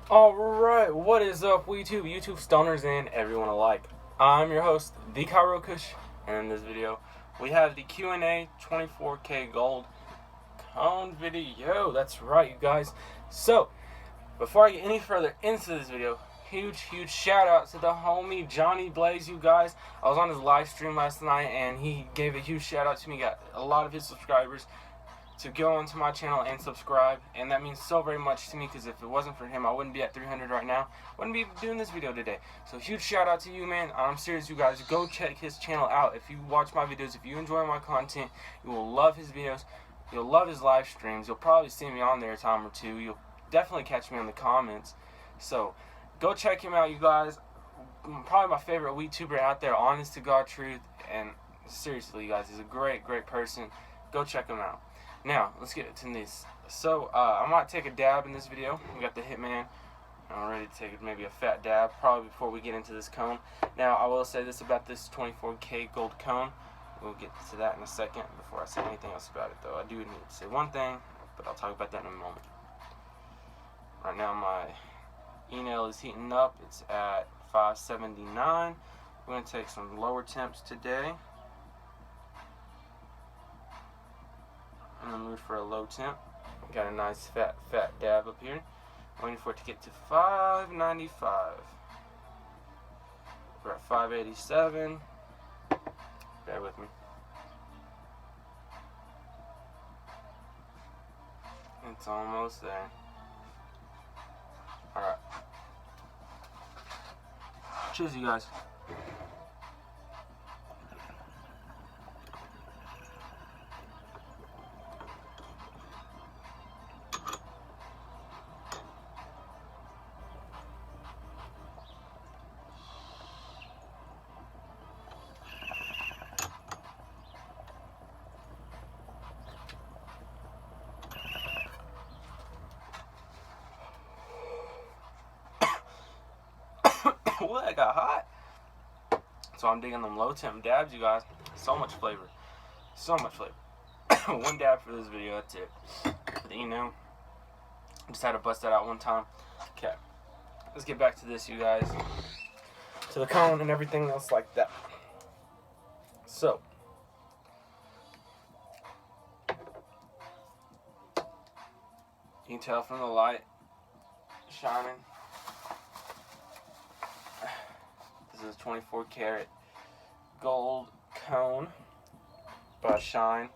Alright, what is up YouTube stoners and everyone alike? I'm your host, TheKyroKush, and in this video we have the Q&A 24K gold cone video. That's right, you guys. So, before I get any further into this video, huge shout out to the homie Johnny Blaze, you guys. I was on his live stream last night and he gave a huge shout out to me, got a lot of his subscribers to go onto my channel and subscribe, and that means so very much to me, because if it wasn't for him I wouldn't be at 300 right now, wouldn't be doing this video today. So huge shout out to you, man. I'm serious, you guys. Go check his channel out. If you watch my videos, if you enjoy my content, you will love his videos, you'll love his live streams, you'll probably see me on there a time or two, you'll definitely catch me in the comments. So go check him out, you guys. Probably my favorite YouTuber out there, honest to God truth, and seriously, you guys, he's a great person. Go check him out. Now, let's get into this. So, I might take a dab in this video. We got the Hitman. I'm ready to take maybe a fat dab, probably before we get into this cone. Now, I will say this about this 24K gold cone. We'll get to that in a second before I say anything else about it, though. I do need to say one thing, but I'll talk about that in a moment. Right now, my e-nail is heating up. It's at 579. We're going to take some lower temps today. In the mood for a low temp. Got a nice fat dab up here. Waiting for it to get to 595. We're at 587. Bear with me. It's almost there. Alright. Cheers, you guys. Ooh, that got hot. So I'm digging them low temp dabs, you guys. So much flavor. So much flavor. One dab for this video, that's it. But, you know, just had to bust that out one time. Okay, let's get back to this, you guys. To the cone and everything else like that. So, you can tell from the light shining. This is 24 karat gold cone by Shine.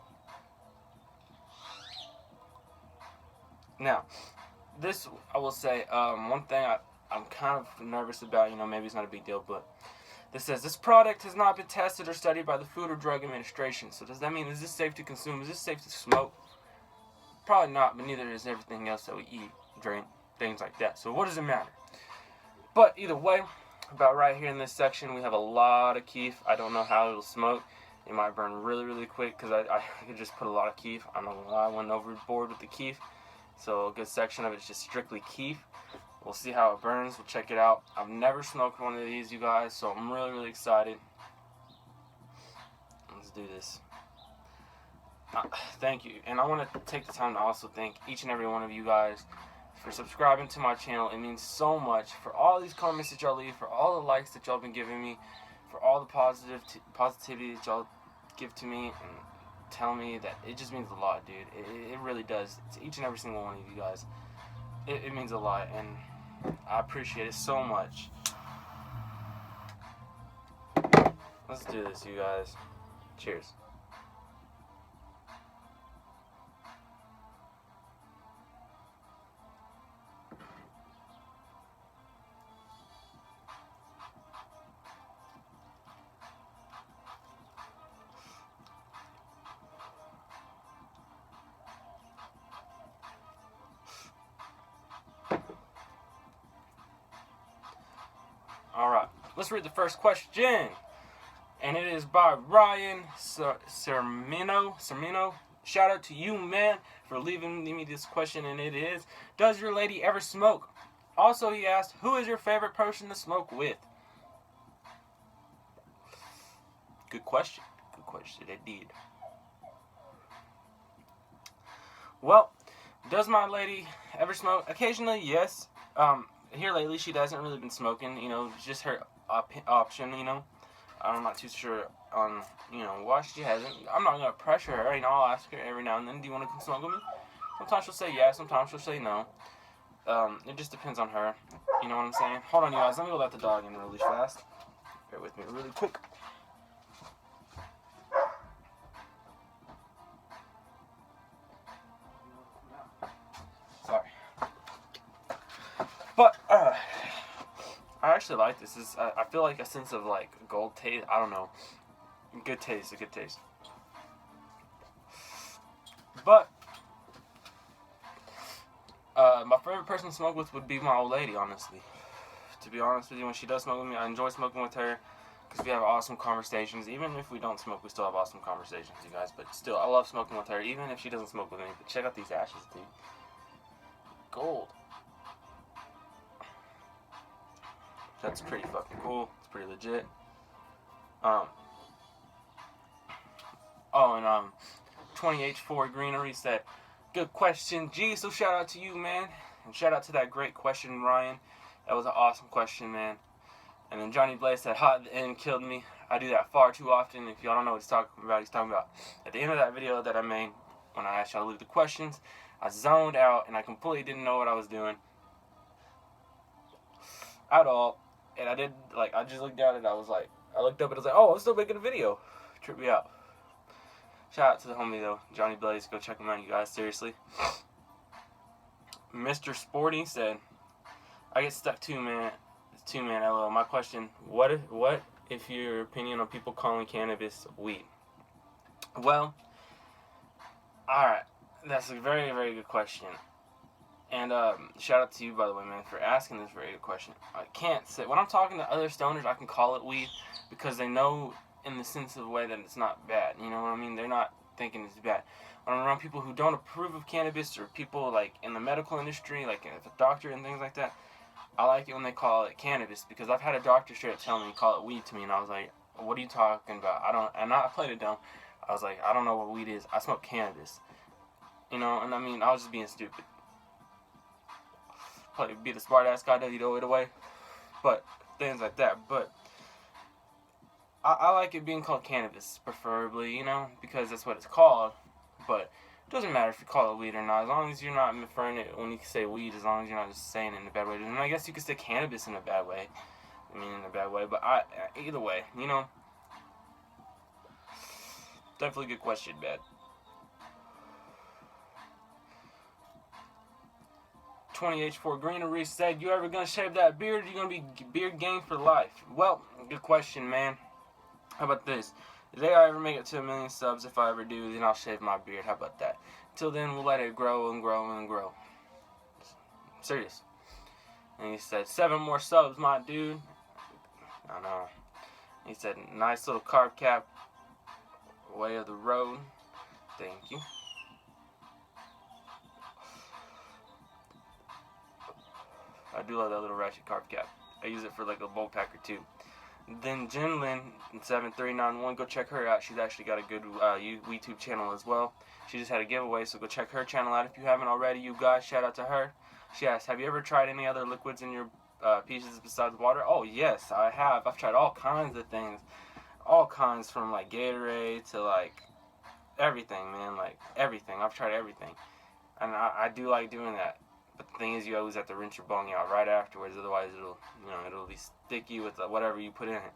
Now, this, I will say, one thing I'm kind of nervous about, maybe it's not a big deal, but this says, this product has not been tested or studied by the Food or Drug Administration. So does that mean, is this safe to consume? Is this safe to smoke? Probably not, but neither is everything else that we eat, drink, things like that. So what does it matter? But either way, about right here in this section, we have a lot of keef. I don't know how it'll smoke. It might burn really quick, because I could just put a lot of keef. I'm not gonna lie, I went overboard with the keef. So a good section of it is just strictly keef. We'll see how it burns. We'll check it out. I've never smoked one of these, you guys, so I'm really excited. Let's do this. Thank you. And I want to take the time to also thank each and every one of you guys for subscribing to my channel. It means so much. For all these comments that y'all leave, for all the likes that y'all been giving me, for all the positivity that y'all give to me and tell me, that it just means a lot, dude. It really does. To each and every single one of you guys, it means a lot, and I appreciate it so much. Let's do this, you guys. Cheers. Alright, let's read the first question. And it is by Ryan Sermino. Shout out to you, man, for leaving me this question. And it is, does your lady ever smoke? Also, he asked, who is your favorite person to smoke with? Good question. Good question, indeed. Well, does my lady ever smoke? Occasionally, yes. here lately she hasn't really been smoking. You know, just her option. You know, I'm not too sure on why she hasn't. I'm not gonna pressure her. You know, I'll ask her every now and then, do you want to come smoke with me? Sometimes she'll say yes. Sometimes she'll say no. It just depends on her. You know what I'm saying? Hold on, you guys. Let me go let the dog in really fast. Bear with me really quick. Sorry. But, I actually like this. I feel like a sense of, like, gold taste. I don't know. Good taste. A good taste. But, my favorite person to smoke with would be my old lady, honestly. To be honest with you, when she does smoke with me, I enjoy smoking with her because we have awesome conversations. Even if we don't smoke, we still have awesome conversations, you guys. But still, I love smoking with her, even if she doesn't smoke with me. But check out these ashes, dude. Gold. That's pretty fucking cool. It's pretty legit. Oh, and 20H4 Greenery said, good question, G. So shout out to you, man. And shout out to that great question, Ryan. That was an awesome question, man. And then Johnny Blaze said, hot, the end killed me. I do that far too often. If y'all don't know what he's talking about at the end of that video that I made, when I asked y'all to leave the questions, I zoned out and I completely didn't know what I was doing at all. And I did, like, I just looked down and I looked up and I was like, oh, I'm still making a video. Tripped me out. Shout out to the homie, though, Johnny Blaze. Go check him out, you guys, seriously. Mr. Sporty said, I get stuck too, man. It's 2-man, LOL. My question, what if your opinion on people calling cannabis weed? Well, alright. That's a very, very good question. And shout out to you, by the way, man, for asking this very good question. I can't say, when I'm talking to other stoners, I can call it weed because they know in the sense of a way that it's not bad. You know what I mean? They're not thinking it's bad. When I'm around people who don't approve of cannabis or people like in the medical industry, like a doctor and things like that, I like it when they call it cannabis because I've had a doctor straight up tell me call it weed to me, and I was like, what are you talking about? I played it dumb. I was like, I don't know what weed is. I smoke cannabis. You know, and I mean, I was just being stupid. Probably be the smart ass guy that you know it away. But things like that. But I like it being called cannabis, preferably, you know, because that's what it's called. But it doesn't matter if you call it weed or not, as long as you're not referring it when you say weed, as long as you're not just saying it in a bad way. And I guess you could say cannabis in a bad way. I mean, in a bad way, but either way, you know. Definitely a good question, man. 20H4 Greenery said, you ever gonna shave that beard? You gonna be beard gang for life? Well, good question, man. How about this? The day I ever make it to 1 million subs, if I ever do, then I'll shave my beard. How about that? Till then, we'll let it grow and grow and grow. I'm serious. And he said, 7 more subs, my dude. I know. He said, nice little carb cap. Way of the road. Thank you. I do love that little ratchet carb cap. I use it for like a bolt packer too. Then Jinlin 7391, go check her out. She's actually got a good YouTube channel as well. She just had a giveaway, so go check her channel out if you haven't already. You guys, shout out to her. She asked, have you ever tried any other liquids in your pieces besides water? Oh yes, I have. I've tried all kinds of things. All kinds, from like Gatorade to like everything, man. Like everything. I've tried everything. And I do like doing that. But the thing is, you always have to rinse your bong out right afterwards, otherwise it'll be sticky with whatever you put in it.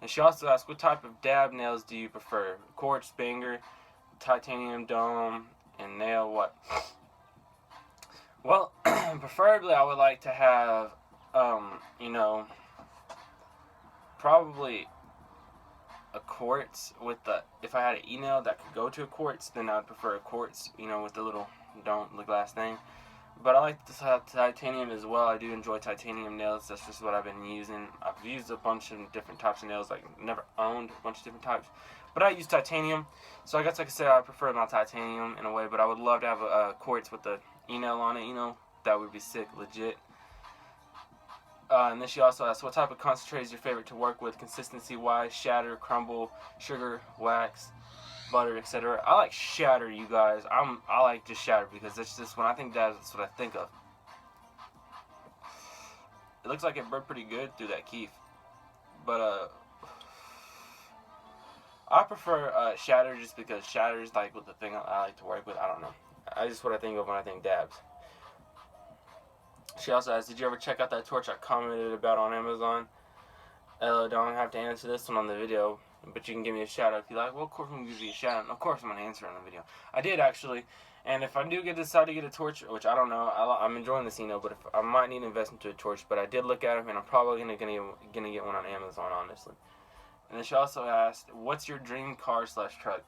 And she also asked, what type of dab nails do you prefer? Quartz, banger, titanium dome, and nail what? Well, preferably I would like to have, probably a quartz with if I had an e-nail that could go to a quartz, then I would prefer a quartz, with the little dome, the glass thing. But I like the titanium as well. I do enjoy titanium nails. That's just what I've been using. I've used a bunch of different types of nails. Like, never owned a bunch of different types. But I use titanium. So I guess I could say I prefer my titanium in a way. But I would love to have a quartz with the e-nail on it, That would be sick, legit. And then she also asked, what type of concentrate is your favorite to work with? Consistency-wise, shatter, crumble, sugar, wax, butter, etc. I like shatter, you guys. I like just shatter because it's just, when I think that, that's what I think of. It looks like it burned pretty good through that keef. But I prefer shatter just because shatter is like with the thing I like to work with. I don't know. I just what I think of when I think dabs. She also asked, did you ever check out that torch I commented about on Amazon? Don't have to answer this one on the video, but you can give me a shout out if you like. Well, of course I'm going to give you a shout out, and of course I'm going to answer it on the video. I did actually, and if I do decide to get a torch, which I don't know, I'm enjoying the Cino, but if I might need to invest into a torch, but I did look at them, and I'm probably gonna get one on Amazon, honestly. And then she also asked, what's your dream car / truck?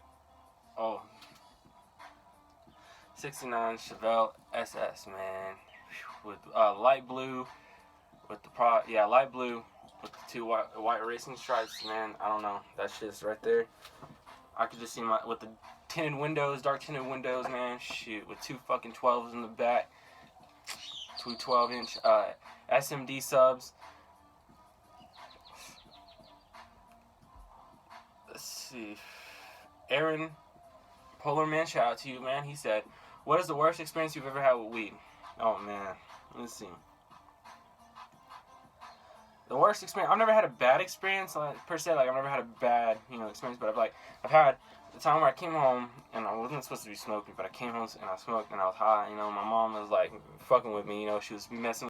Oh, 69 Chevelle SS, man. With light blue, with the light blue with the 2 white racing stripes, man. I don't know, that shit's right there. I could just see with the tinted windows, dark tinted windows, man. Shoot, with 2 fucking 12s in the back, 2 12-inch SMD subs. Let's see, Aaron Polar Man, shout out to you, man. He said, what is the worst experience you've ever had with weed? Oh man, let's see. The worst experience, I've never had a bad experience per se. Like I've never had a bad experience, but I've had the time where I came home and I wasn't supposed to be smoking, but I came home and I smoked and I was high. My mom was like fucking with me. She was messing